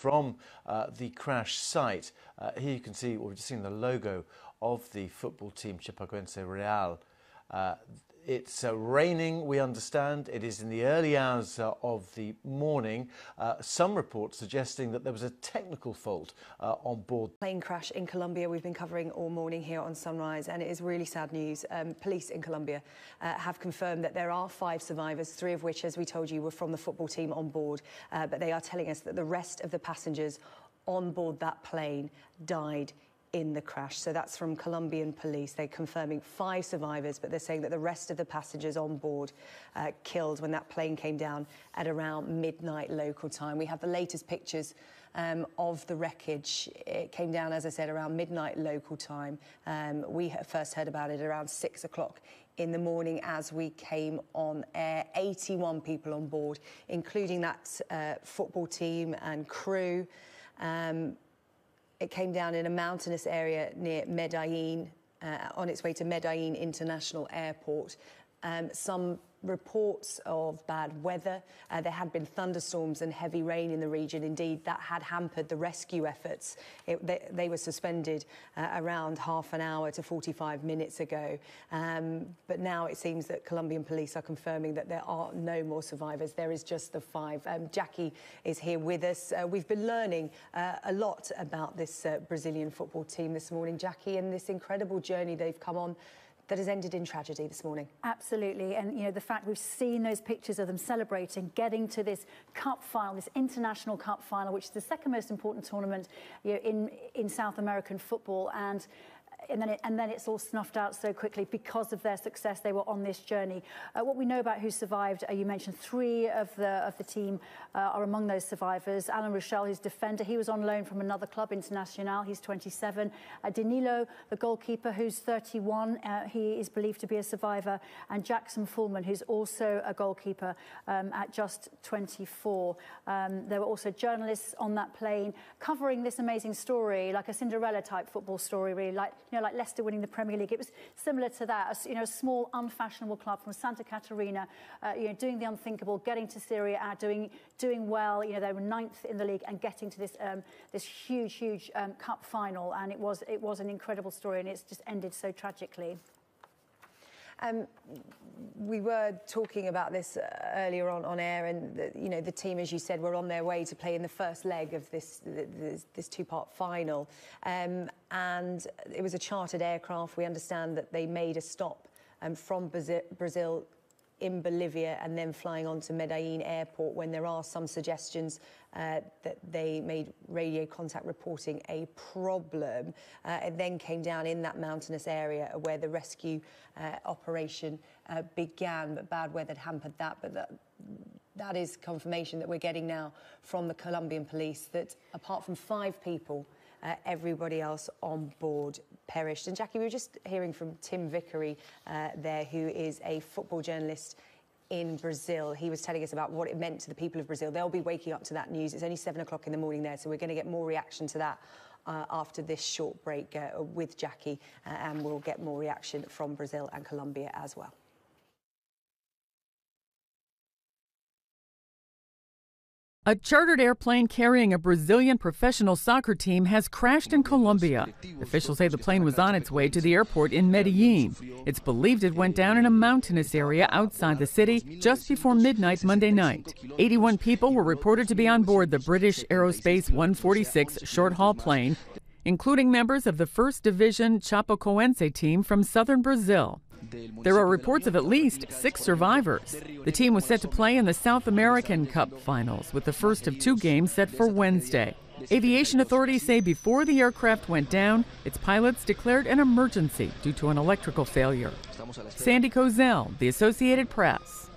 from the crash site. Here you can see, we've just seen the logo of the football team Chapecoense Real. It's raining, we understand. It is in the early hours of the morning. Some reports suggesting that there was a technical fault on board. Plane crash in Colombia we've been covering all morning here on Sunrise, and it is really sad news. Police in Colombia have confirmed that there are 5 survivors, 3 of which, as we told you, were from the football team on board. But they are telling us that the rest of the passengers on board that plane died in the crash. So that's from Colombian police. They're confirming 5 survivors, but they're saying that the rest of the passengers on board killed when that plane came down at around midnight local time. We have the latest pictures of the wreckage. It came down, as I said, around midnight local time. We first heard about it around 6 o'clock in the morning as we came on air. 81 people on board, including that football team and crew. It came down in a mountainous area near Medellin, on its way to Medellin International Airport. Some reports of bad weather. There had been thunderstorms and heavy rain in the region. Indeed, that had hampered the rescue efforts. They were suspended around half an hour to 45 minutes ago. But now it seems that Colombian police are confirming that there are no more survivors. There is just the 5. Jackie is here with us. We've been learning a lot about this Brazilian football team this morning, Jackie, and this incredible journey they've come on that has ended in tragedy this morning. Absolutely, and you know, the fact we've seen those pictures of them celebrating, getting to this cup final, this international cup final, which is the second most important tournament, you know, in South American football, and then it's all snuffed out so quickly because of their success. They were on this journey. What we know about who survived, you mentioned 3 of the team are among those survivors. Alan Rochelle, who's defender, he was on loan from another club, Internacional. He's 27. Danilo, the goalkeeper, who's 31, he is believed to be a survivor. And Jackson Fullman, who's also a goalkeeper at just 24. There were also journalists on that plane covering this amazing story, like a Cinderella-type football story, really, like Leicester winning the Premier League. It was similar to that, a small, unfashionable club from Santa Catarina, doing the unthinkable, getting to Serie A, doing well. They were 9th in the league and getting to this huge cup final. And it was an incredible story, and it's just ended so tragically. We were talking about this earlier on air, and the team, as you said, were on their way to play in the first leg of this 2-part final, and it was a chartered aircraft. We understand that they made a stop from Brazil in Bolivia and then flying on to Medellin airport, when there are some suggestions that they made radio contact reporting a problem. It then came down in that mountainous area where the rescue operation began, but bad weather had hampered that. But that is confirmation that we're getting now from the Colombian police that apart from 5 people, everybody else on board perished. And Jackie, we were just hearing from Tim Vickery there, who is a football journalist in Brazil. He was telling us about what it meant to the people of Brazil. They'll be waking up to that news. It's only 7 o'clock in the morning there, so we're going to get more reaction to that after this short break with Jackie, and we'll get more reaction from Brazil and Colombia as well. A chartered airplane carrying a Brazilian professional soccer team has crashed in Colombia. Officials say the plane was on its way to the airport in Medellin. It's believed it went down in a mountainous area outside the city just before midnight Monday night. 81 people were reported to be on board the British Aerospace 146 short-haul plane, including members of the 1st Division Chapecoense team from southern Brazil. There are reports of at least 6 survivors. The team was set to play in the South American Cup finals, with the first of 2 games set for Wednesday. Aviation authorities say before the aircraft went down, its pilots declared an emergency due to an electrical failure. Sandy Kozel, The Associated Press.